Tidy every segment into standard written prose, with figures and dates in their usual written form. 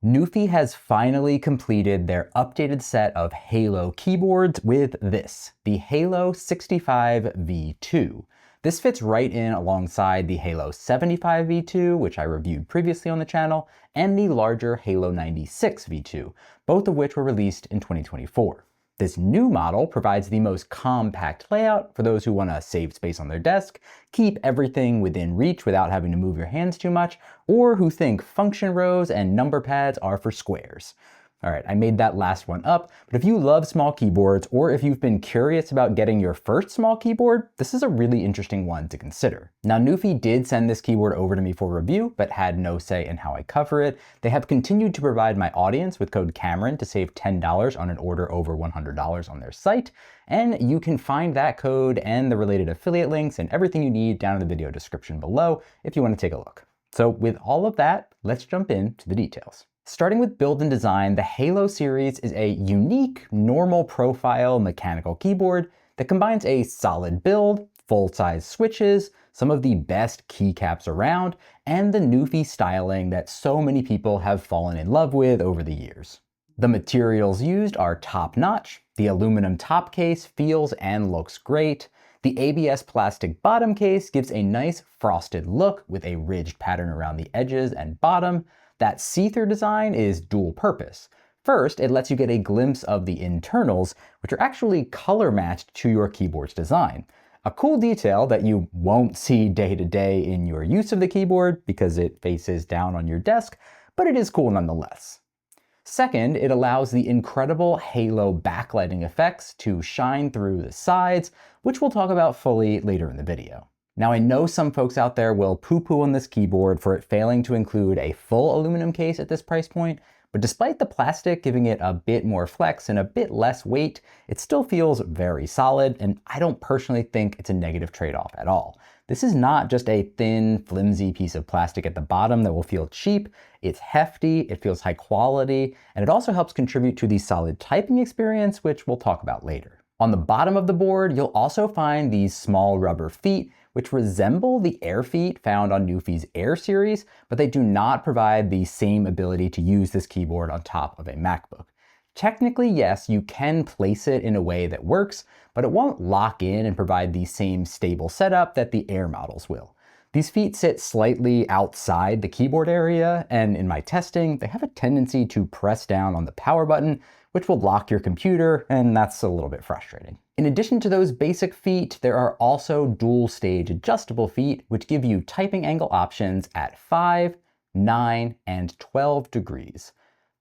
NuPhy has finally completed their updated set of Halo keyboards with this, the Halo65 V2. This fits right in alongside the Halo65 V2, which I reviewed previously on the channel, and the larger Halo96 V2, both of which were released in 2024. This new model provides the most compact layout for those who want to save space on their desk, keep everything within reach without having to move your hands too much, or who think function rows and number pads are for squares. All right, I made that last one up, but if you love small keyboards, or if you've been curious about getting your first small keyboard, this is a really interesting one to consider. Now, NuPhy did send this keyboard over to me for review, but had no say in how I cover it. They have continued to provide my audience with code Cameron to save $10 on an order over $100 on their site, and you can find that code and the related affiliate links and everything you need down in the video description below if you want to take a look. So with all of that, let's jump into the details. Starting with build and design, the Halo series is a unique, normal profile mechanical keyboard that combines a solid build, full-size switches, some of the best keycaps around, and the NuPhy styling that so many people have fallen in love with over the years. The materials used are top-notch. The aluminum top case feels and looks great. The ABS plastic bottom case gives a nice frosted look with a ridged pattern around the edges and bottom. That see-through design is dual purpose. First, it lets you get a glimpse of the internals, which are actually color matched to your keyboard's design. A cool detail that you won't see day to day in your use of the keyboard because it faces down on your desk, but it is cool nonetheless. Second, it allows the incredible Halo backlighting effects to shine through the sides, which we'll talk about fully later in the video. Now, I know some folks out there will poo-poo on this keyboard for it failing to include a full aluminum case at this price point, but despite the plastic giving it a bit more flex and a bit less weight, it still feels very solid, and I don't personally think it's a negative trade-off at all. This is not just a thin, flimsy piece of plastic at the bottom that will feel cheap. It's hefty, it feels high quality, and it also helps contribute to the solid typing experience, which we'll talk about later. On the bottom of the board, you'll also find these small rubber feet, which resemble the Air feet found on NuPhy's Air series, but they do not provide the same ability to use this keyboard on top of a MacBook. Technically, yes, you can place it in a way that works, but it won't lock in and provide the same stable setup that the Air models will. These feet sit slightly outside the keyboard area, and in my testing, they have a tendency to press down on the power button, which will lock your computer, and that's a little bit frustrating. In addition to those basic feet, there are also dual stage adjustable feet, which give you typing angle options at 5, 9, and 12 degrees.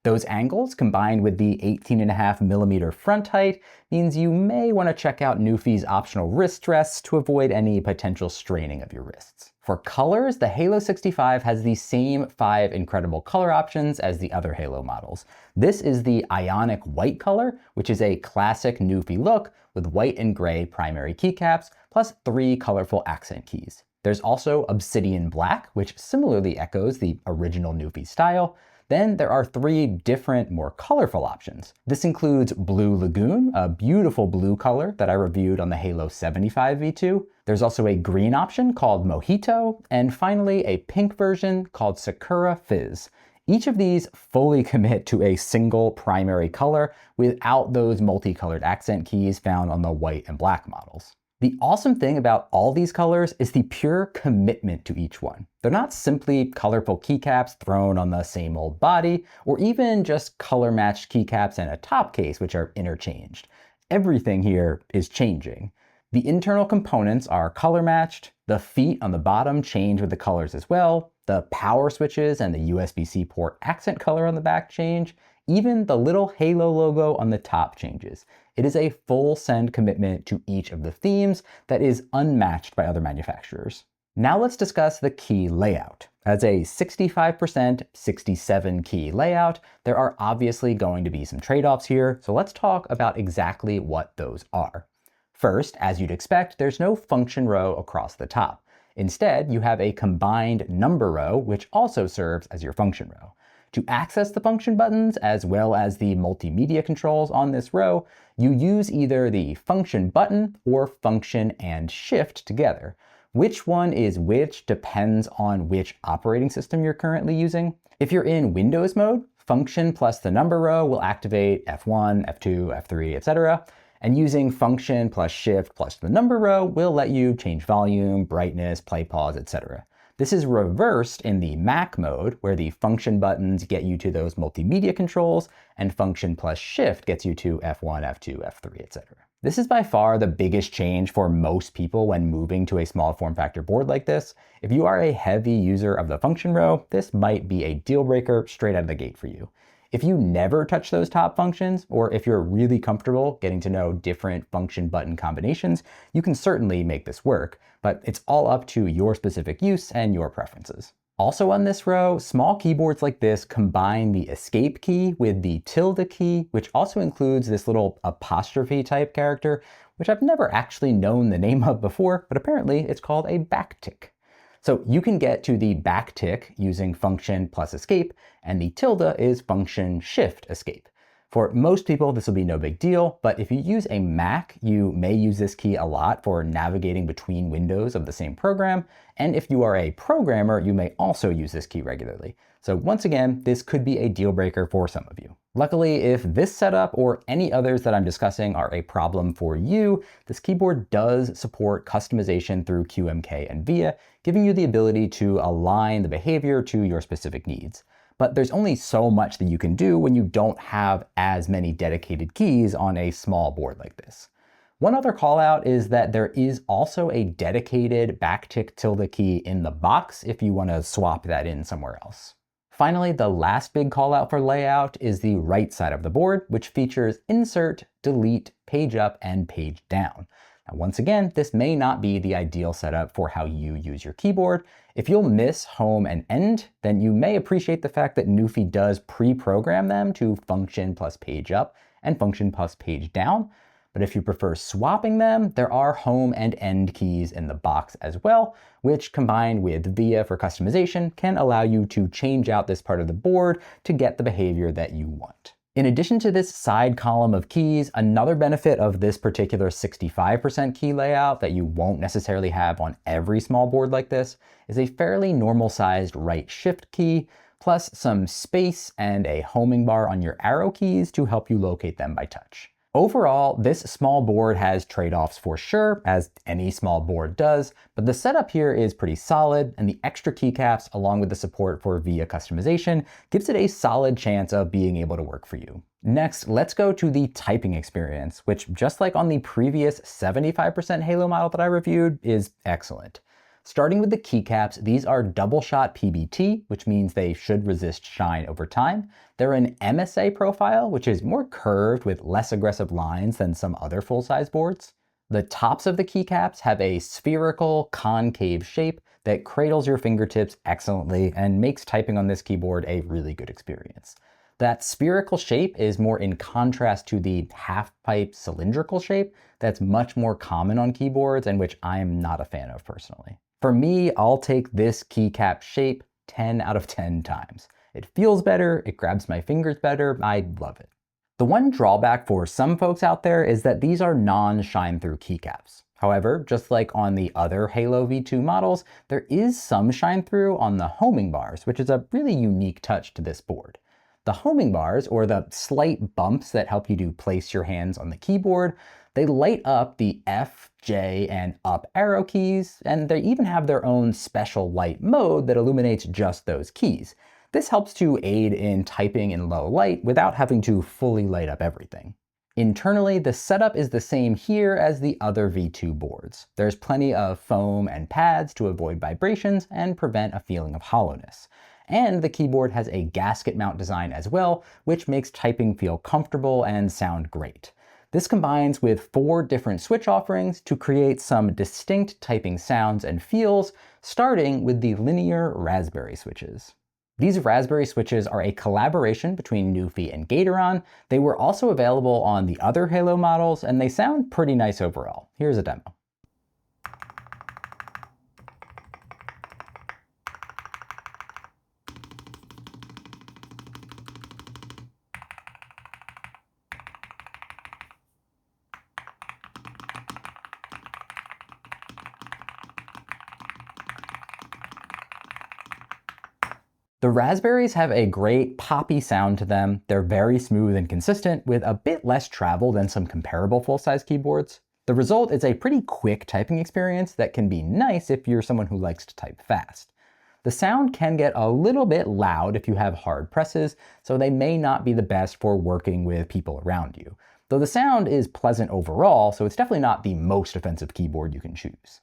Those angles, combined with the 18.5mm front height, means you may want to check out NuPhy's optional wrist rests to avoid any potential straining of your wrists. For colors, the Halo65 has the same 5 incredible color options as the other Halo models. This is the Ionic White color, which is a classic NuPhy look with white and gray primary keycaps, plus 3 colorful accent keys. There's also Obsidian Black, which similarly echoes the original NuPhy style. Then there are 3 different, more colorful options. This includes Blue Lagoon, a beautiful blue color that I reviewed on the Halo65 V2. There's also a green option called Mojito, and finally a pink version called Sakura Fizz. Each of these fully commit to a single primary color without those multicolored accent keys found on the white and black models. The awesome thing about all these colors is the pure commitment to each one. They're not simply colorful keycaps thrown on the same old body, or even just color-matched keycaps and a top case which are interchanged. Everything here is changing. The internal components are color-matched, the feet on the bottom change with the colors as well, the power switches and the USB-C port accent color on the back change, even the little Halo logo on the top changes. It is a full send commitment to each of the themes that is unmatched by other manufacturers. Now let's discuss the key layout. As a 65% 67 key layout, there are obviously going to be some trade-offs here, so let's talk about exactly what those are. First, as you'd expect, there's no function row across the top. Instead, you have a combined number row, which also serves as your function row. To access the function buttons, as well as the multimedia controls on this row, you use either the function button or function and shift together. Which one is which depends on which operating system you're currently using. If you're in Windows mode, function plus the number row will activate F1, F2, F3, etc. And using function plus shift plus the number row will let you change volume, brightness, play pause, etc. This is reversed in the Mac mode, where the function buttons get you to those multimedia controls, and function plus shift gets you to F1, F2, F3, etc. This is by far the biggest change for most people when moving to a small form factor board like this. If you are a heavy user of the function row, this might be a deal breaker straight out of the gate for you. If you never touch those top functions, or if you're really comfortable getting to know different function button combinations, you can certainly make this work, but it's all up to your specific use and your preferences. Also on this row, small keyboards like this combine the escape key with the tilde key, which also includes this little apostrophe type character, which I've never actually known the name of before, but apparently it's called a backtick. So you can get to the backtick using function plus escape, and the tilde is function shift escape. For most people, this will be no big deal, but if you use a Mac, you may use this key a lot for navigating between windows of the same program. And if you are a programmer, you may also use this key regularly. So once again, this could be a deal breaker for some of you. Luckily, if this setup or any others that I'm discussing are a problem for you, this keyboard does support customization through QMK and VIA, giving you the ability to align the behavior to your specific needs. But there's only so much that you can do when you don't have as many dedicated keys on a small board like this. One other call out is that there is also a dedicated backtick tilde key in the box if you want to swap that in somewhere else. Finally, the last big call out for layout is the right side of the board, which features insert, delete, page up, and page down. Now, once again, this may not be the ideal setup for how you use your keyboard. If you'll miss home and end, then you may appreciate the fact that NuPhy does pre-program them to function plus page up and function plus page down. But if you prefer swapping them, there are home and end keys in the box as well, which combined with VIA for customization can allow you to change out this part of the board to get the behavior that you want. In addition to this side column of keys, another benefit of this particular 65% key layout that you won't necessarily have on every small board like this is a fairly normal sized right shift key, plus some space and a homing bar on your arrow keys to help you locate them by touch. Overall, this small board has trade-offs for sure, as any small board does, but the setup here is pretty solid, and the extra keycaps along with the support for VIA customization gives it a solid chance of being able to work for you. Next, let's go to the typing experience, which just like on the previous 75% Halo model that I reviewed, is excellent. Starting with the keycaps, these are double shot PBT, which means they should resist shine over time. They're an MSA profile, which is more curved with less aggressive lines than some other full-size boards. The tops of the keycaps have a spherical, concave shape that cradles your fingertips excellently and makes typing on this keyboard a really good experience. That spherical shape is more in contrast to the half-pipe cylindrical shape that's much more common on keyboards and which I'm not a fan of personally. For me, I'll take this keycap shape 10 out of 10 times. It feels better, it grabs my fingers better, I love it. The one drawback for some folks out there is that these are non-shine-through keycaps. However, just like on the other Halo V2 models, there is some shine-through on the homing bars, which is a really unique touch to this board. The homing bars, or the slight bumps that help you to place your hands on the keyboard, they light up the F, J, and up arrow keys, and they even have their own special light mode that illuminates just those keys. This helps to aid in typing in low light without having to fully light up everything. Internally, the setup is the same here as the other V2 boards. There's plenty of foam and pads to avoid vibrations and prevent a feeling of hollowness. And the keyboard has a gasket mount design as well, which makes typing feel comfortable and sound great. This combines with 4 different switch offerings to create some distinct typing sounds and feels, starting with the linear raspberry switches. These raspberry switches are a collaboration between NuPhy and Gateron. They were also available on the other Halo models, and they sound pretty nice overall. Here's a demo. The Raspberries have a great poppy sound to them. They're very smooth and consistent with a bit less travel than some comparable full-size keyboards. The result is a pretty quick typing experience that can be nice if you're someone who likes to type fast. The sound can get a little bit loud if you have hard presses, so they may not be the best for working with people around you. Though the sound is pleasant overall, so it's definitely not the most offensive keyboard you can choose.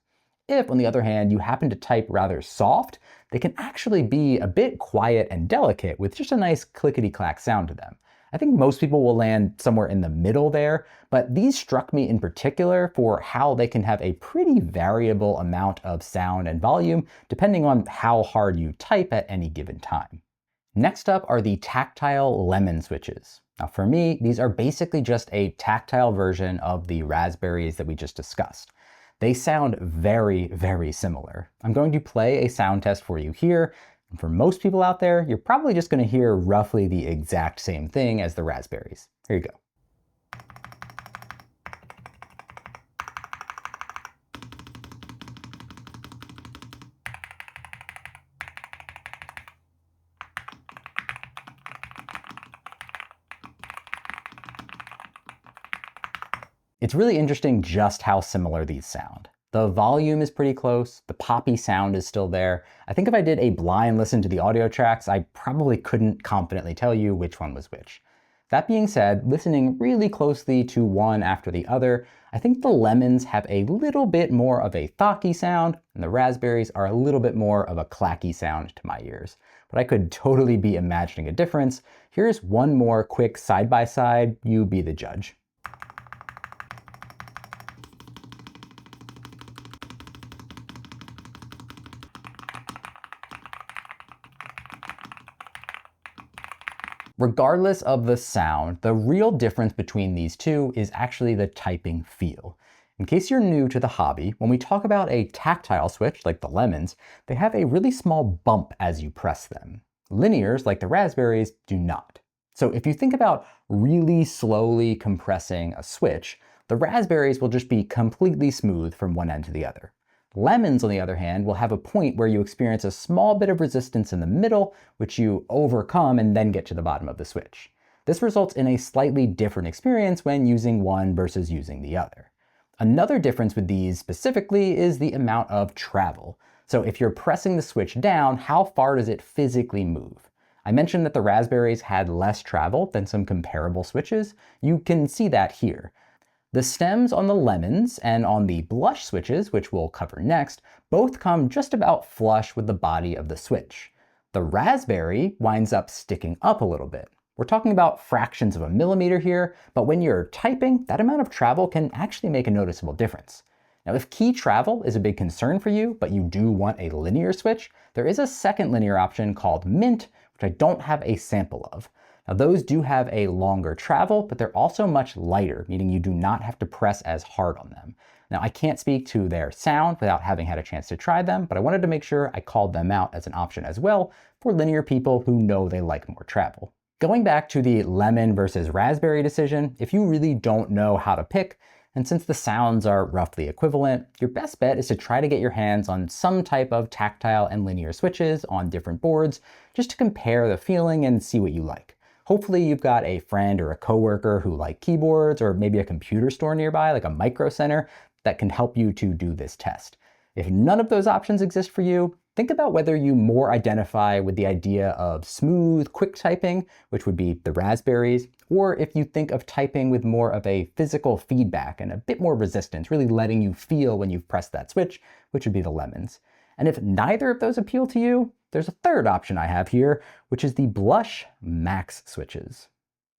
If, on the other hand, you happen to type rather soft, they can actually be a bit quiet and delicate with just a nice clickety-clack sound to them. I think most people will land somewhere in the middle there, but these struck me in particular for how they can have a pretty variable amount of sound and volume depending on how hard you type at any given time. Next up are the tactile lemon switches. Now for me, these are basically just a tactile version of the Raspberries that we just discussed. They sound very, very similar. I'm going to play a sound test for you here. And for most people out there, you're probably just going to hear roughly the exact same thing as the Raspberries. Here you go. It's really interesting just how similar these sound. The volume is pretty close, the poppy sound is still there. I think if I did a blind listen to the audio tracks, I probably couldn't confidently tell you which one was which. That being said, listening really closely to one after the other, I think the lemons have a little bit more of a thocky sound, and the Raspberries are a little bit more of a clacky sound to my ears. But I could totally be imagining a difference. Here's one more quick side-by-side, you be the judge. Regardless of the sound, the real difference between these two is actually the typing feel. In case you're new to the hobby, when we talk about a tactile switch, like the lemons, they have a really small bump as you press them. Linears, like the Raspberries, do not. So if you think about really slowly compressing a switch, the Raspberries will just be completely smooth from one end to the other. Lemons, on the other hand, will have a point where you experience a small bit of resistance in the middle, which you overcome and then get to the bottom of the switch. This results in a slightly different experience when using one versus using the other. Another difference with these specifically is the amount of travel. So if you're pressing the switch down, how far does it physically move? I mentioned that the Raspberries had less travel than some comparable switches. You can see that here. The stems on the lemons and on the blush switches, which we'll cover next, both come just about flush with the body of the switch. The Raspberry winds up sticking up a little bit. We're talking about fractions of a millimeter here, but when you're typing, that amount of travel can actually make a noticeable difference. Now, if key travel is a big concern for you, but you do want a linear switch, there is a second linear option called Mint, which I don't have a sample of. Now those do have a longer travel, but they're also much lighter, meaning you do not have to press as hard on them. Now I can't speak to their sound without having had a chance to try them, but I wanted to make sure I called them out as an option as well for linear people who know they like more travel. Going back to the lemon versus raspberry decision, if you really don't know how to pick, and since the sounds are roughly equivalent, your best bet is to try to get your hands on some type of tactile and linear switches on different boards, just to compare the feeling and see what you like. Hopefully you've got a friend or a coworker who like keyboards, or maybe a computer store nearby, like a micro center, that can help you to do this test. If none of those options exist for you, think about whether you more identify with the idea of smooth, quick typing, which would be the Raspberries, or if you think of typing with more of a physical feedback and a bit more resistance, really letting you feel when you've pressed that switch, which would be the lemons. And if neither of those appeal to you, there's a third option I have here, which is the blush max switches.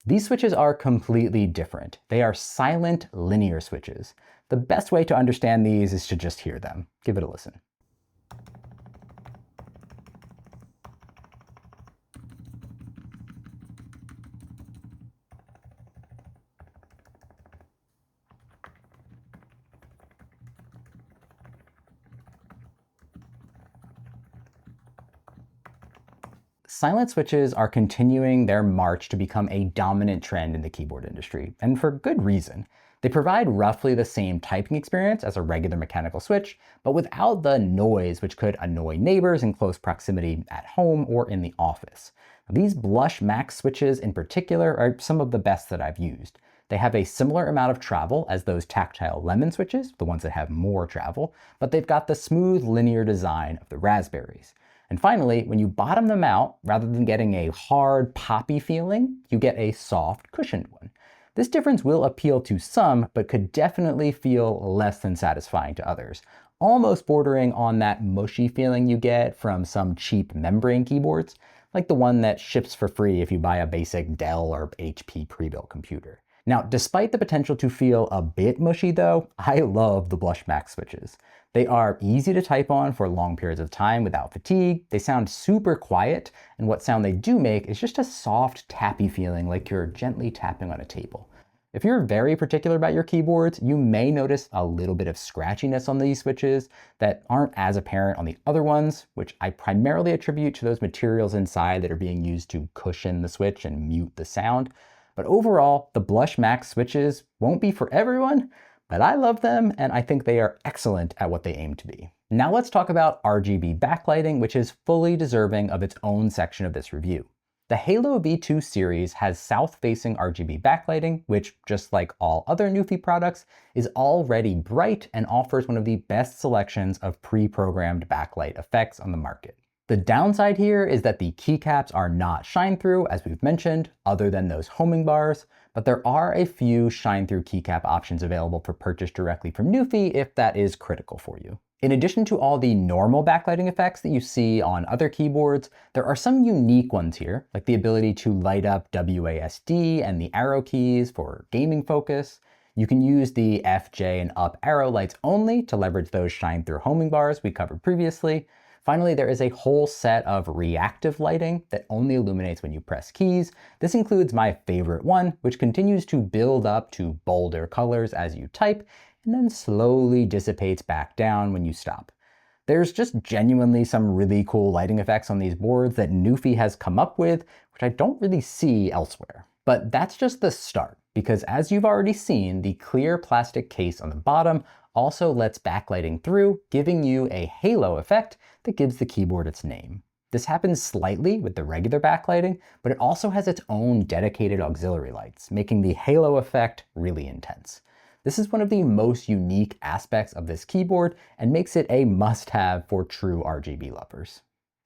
These switches are completely different. They are silent linear switches. The best way to understand these is to just hear them. Give it a listen. Silent switches are continuing their march to become a dominant trend in the keyboard industry, and for good reason. They provide roughly the same typing experience as a regular mechanical switch, but without the noise which could annoy neighbors in close proximity at home or in the office. These Blush Max switches in particular are some of the best that I've used. They have a similar amount of travel as those tactile Lemon switches, the ones that have more travel, but they've got the smooth linear design of the Raspberries. And finally, when you bottom them out, rather than getting a hard, poppy feeling, you get a soft, cushioned one. This difference will appeal to some, but could definitely feel less than satisfying to others, almost bordering on that mushy feeling you get from some cheap membrane keyboards, like the one that ships for free if you buy a basic Dell or HP pre-built computer. Now, despite the potential to feel a bit mushy though, I love the Blush Max switches. They are easy to type on for long periods of time without fatigue, they sound super quiet, and what sound they do make is just a soft, tappy feeling like you're gently tapping on a table. If you're very particular about your keyboards, you may notice a little bit of scratchiness on these switches that aren't as apparent on the other ones, which I primarily attribute to those materials inside that are being used to cushion the switch and mute the sound. But overall, the Blush Max switches won't be for everyone, but I love them and I think they are excellent at what they aim to be. Now let's talk about RGB backlighting, which is fully deserving of its own section of this review. The Halo V2 series has south-facing RGB backlighting, which, just like all other NuPhy products, is already bright and offers one of the best selections of pre-programmed backlight effects on the market. The downside here is that the keycaps are not shine-through, as we've mentioned, other than those homing bars, but there are a few shine-through keycap options available for purchase directly from NuPhy if that is critical for you. In addition to all the normal backlighting effects that you see on other keyboards, there are some unique ones here, like the ability to light up WASD and the arrow keys for gaming focus. You can use the F, J, and up arrow lights only to leverage those shine-through homing bars we covered previously. Finally, there is a whole set of reactive lighting that only illuminates when you press keys. This includes my favorite one, which continues to build up to bolder colors as you type, and then slowly dissipates back down when you stop. There's just genuinely some really cool lighting effects on these boards that NuPhy has come up with, which I don't really see elsewhere. But that's just the start, because as you've already seen, the clear plastic case on the bottom also lets backlighting through, giving you a halo effect that gives the keyboard its name. This happens slightly with the regular backlighting, but it also has its own dedicated auxiliary lights, making the halo effect really intense. This is one of the most unique aspects of this keyboard and makes it a must-have for true RGB lovers.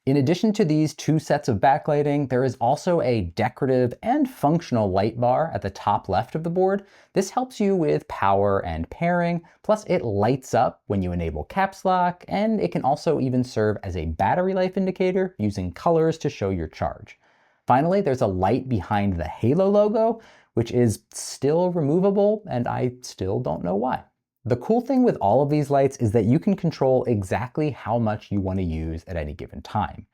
In addition to these two sets of backlighting, there is also a decorative and functional light bar at the top left of the board. This helps you with power and pairing, plus it lights up when you enable caps lock, and it can also even serve as a battery life indicator using colors to show your charge. Finally, there's a light behind the Halo logo, which is still removable, and I still don't know why. The cool thing with all of these lights is that you can control exactly how much you want to use at any given time.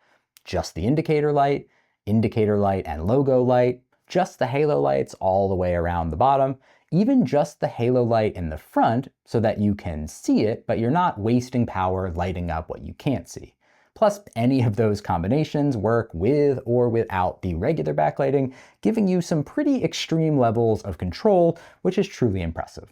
Just the indicator light and logo light, just the halo lights all the way around the bottom, even just the halo light in the front so that you can see it, but you're not wasting power lighting up what you can't see. Plus, any of those combinations work with or without the regular backlighting, giving you some pretty extreme levels of control, which is truly impressive.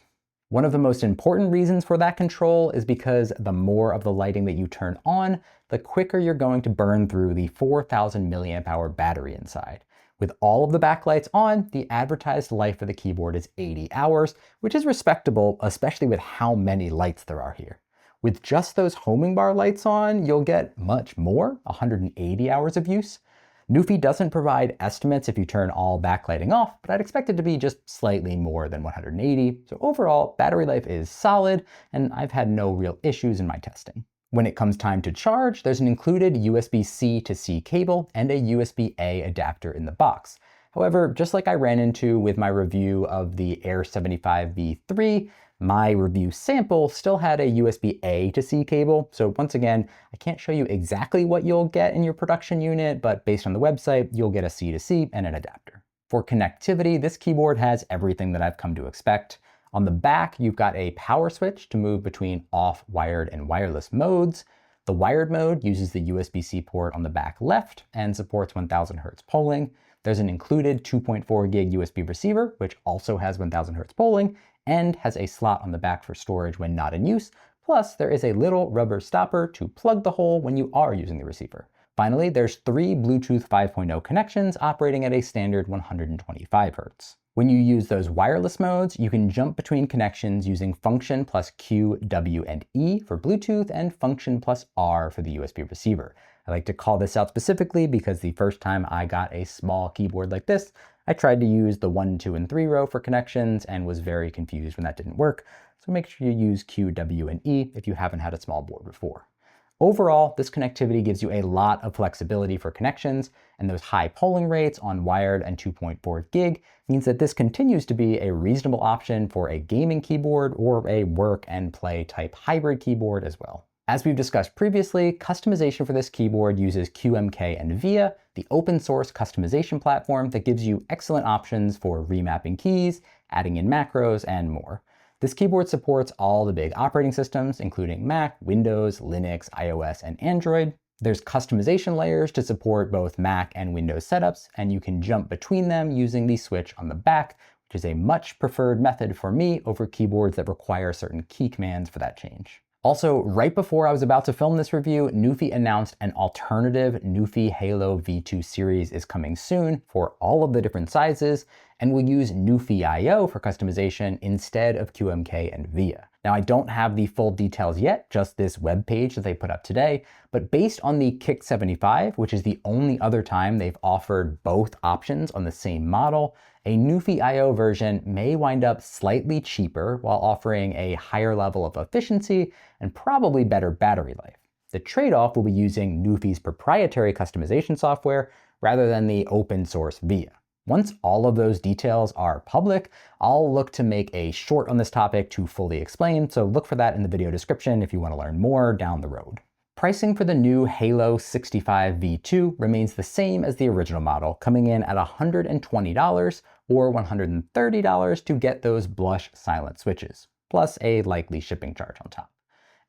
One of the most important reasons for that control is because the more of the lighting that you turn on, the quicker you're going to burn through the 4,000 milliamp hour battery inside. With all of the backlights on, the advertised life of the keyboard is 80 hours, which is respectable, especially with how many lights there are here. With just those homing bar lights on, you'll get much more, 180 hours of use. NuPhy doesn't provide estimates if you turn all backlighting off, but I'd expect it to be just slightly more than 180. So overall, battery life is solid, and I've had no real issues in my testing. When it comes time to charge, there's an included USB-C to C cable and a USB-A adapter in the box. However, just like I ran into with my review of the Air75 V3, my review sample still had a USB-A to C cable, so once again, I can't show you exactly what you'll get in your production unit, but based on the website, you'll get a C to C and an adapter. For connectivity, this keyboard has everything that I've come to expect. On the back, you've got a power switch to move between off-wired and wireless modes. The wired mode uses the USB-C port on the back left and supports 1000 Hz polling. There's an included 2.4 gig USB receiver, which also has 1000 Hz polling and has a slot on the back for storage when not in use. Plus, there is a little rubber stopper to plug the hole when you are using the receiver. Finally, there's 3 Bluetooth 5.0 connections operating at a standard 125 Hz. When you use those wireless modes, you can jump between connections using function plus Q, W, and E for Bluetooth and function plus R for the USB receiver. I like to call this out specifically because the first time I got a small keyboard like this, I tried to use the 1, 2, and 3 row for connections and was very confused when that didn't work. So make sure you use Q, W, and E if you haven't had a small board before. Overall, this connectivity gives you a lot of flexibility for connections, and those high polling rates on wired and 2.4 gig means that this continues to be a reasonable option for a gaming keyboard or a work and play type hybrid keyboard as well. As we've discussed previously, customization for this keyboard uses QMK and VIA, the open source customization platform that gives you excellent options for remapping keys, adding in macros, and more. This keyboard supports all the big operating systems, including Mac, Windows, Linux, iOS, and Android. There's customization layers to support both Mac and Windows setups, and you can jump between them using the switch on the back, which is a much preferred method for me over keyboards that require certain key commands for that change. Also, right before I was about to film this review, NuPhy announced an alternative NuPhy Halo V2 series is coming soon for all of the different sizes, and will use NuPhy I/O for customization instead of QMK and VIA. Now, I don't have the full details yet, just this web page that they put up today, but based on the Kick75, which is the only other time they've offered both options on the same model, a NuPhy I/O version may wind up slightly cheaper while offering a higher level of efficiency and probably better battery life. The trade-off will be using NuPhy's proprietary customization software rather than the open source VIA. Once all of those details are public, I'll look to make a short on this topic to fully explain, so look for that in the video description if you want to learn more down the road. Pricing for the new Halo65 V2 remains the same as the original model, coming in at $120 or $130 to get those blush silent switches, plus a likely shipping charge on top.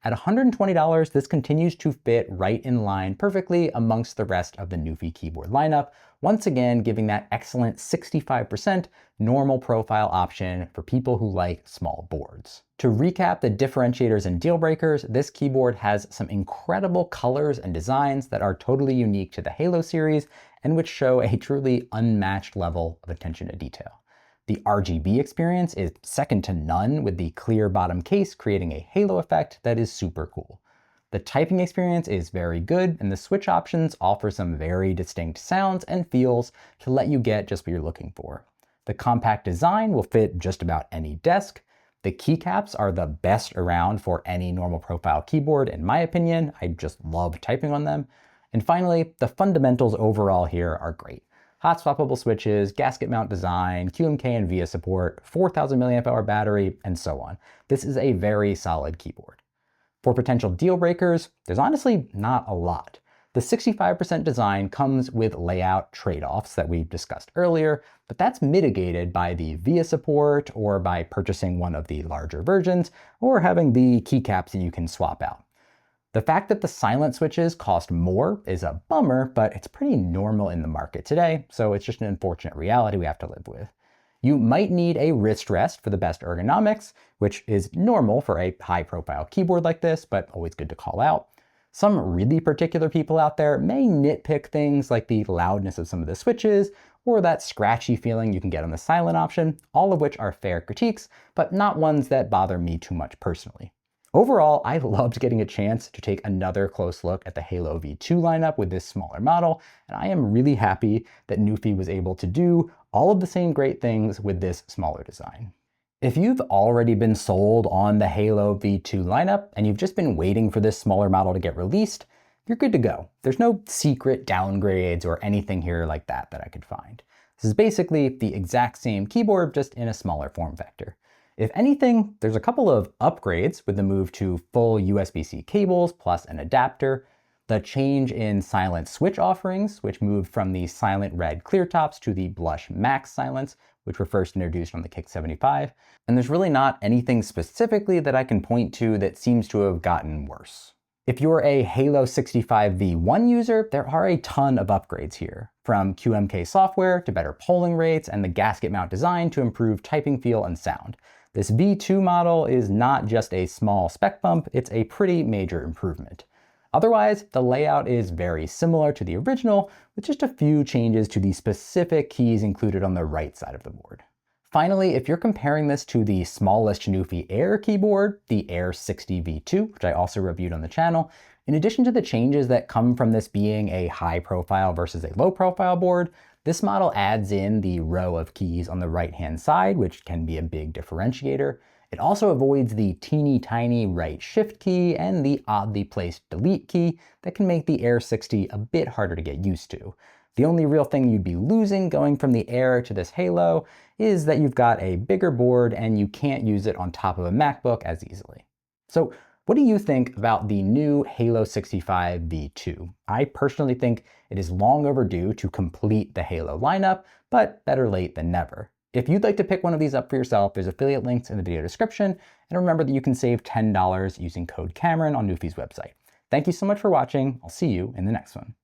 At $120, this continues to fit right in line perfectly amongst the rest of the NuPhy keyboard lineup, once again giving that excellent 65% normal profile option for people who like small boards. To recap the differentiators and dealbreakers, this keyboard has some incredible colors and designs that are totally unique to the Halo series and which show a truly unmatched level of attention to detail. The RGB experience is second to none, with the clear bottom case creating a halo effect that is super cool. The typing experience is very good, and the switch options offer some very distinct sounds and feels to let you get just what you're looking for. The compact design will fit just about any desk. The keycaps are the best around for any normal profile keyboard, in my opinion. I just love typing on them. And finally, the fundamentals overall here are great. Hot swappable switches, gasket mount design, QMK and VIA support, 4000 mAh battery, and so on. This is a very solid keyboard. For potential deal breakers, there's honestly not a lot. The 65% design comes with layout trade-offs that we've discussed earlier, but that's mitigated by the VIA support or by purchasing one of the larger versions or having the keycaps that you can swap out. The fact that the silent switches cost more is a bummer, but it's pretty normal in the market today, so it's just an unfortunate reality we have to live with. You might need a wrist rest for the best ergonomics, which is normal for a high-profile keyboard like this, but always good to call out. Some really particular people out there may nitpick things like the loudness of some of the switches, or that scratchy feeling you can get on the silent option, all of which are fair critiques, but not ones that bother me too much personally. Overall, I loved getting a chance to take another close look at the Halo V2 lineup with this smaller model, and I am really happy that NuPhy was able to do all of the same great things with this smaller design. If you've already been sold on the Halo V2 lineup and you've just been waiting for this smaller model to get released, you're good to go. There's no secret downgrades or anything here like that I could find. This is basically the exact same keyboard, just in a smaller form factor. If anything, there's a couple of upgrades with the move to full USB-C cables plus an adapter, the change in silent switch offerings, which moved from the silent red clear tops to the blush max silence, which were first introduced on the Kick75, and there's really not anything specifically that I can point to that seems to have gotten worse. If you're a Halo65 V1 user, there are a ton of upgrades here, from QMK software to better polling rates and the gasket mount design to improve typing feel and sound. This V2 model is not just a small spec bump, it's a pretty major improvement. Otherwise, the layout is very similar to the original, with just a few changes to the specific keys included on the right side of the board. Finally, if you're comparing this to the smallest NuPhy Air keyboard, the Air 60 V2, which I also reviewed on the channel, in addition to the changes that come from this being a high profile versus a low profile board, this model adds in the row of keys on the right-hand side, which can be a big differentiator. It also avoids the teeny tiny right shift key and the oddly placed delete key that can make the Air 60 a bit harder to get used to. The only real thing you'd be losing going from the Air to this Halo is that you've got a bigger board and you can't use it on top of a MacBook as easily. So what do you think about the new Halo65 V2? I personally think it is long overdue to complete the Halo lineup, but better late than never. If you'd like to pick one of these up for yourself, there's affiliate links in the video description, and remember that you can save $10 using code Cameron on NuPhy's website. Thank you so much for watching. I'll see you in the next one.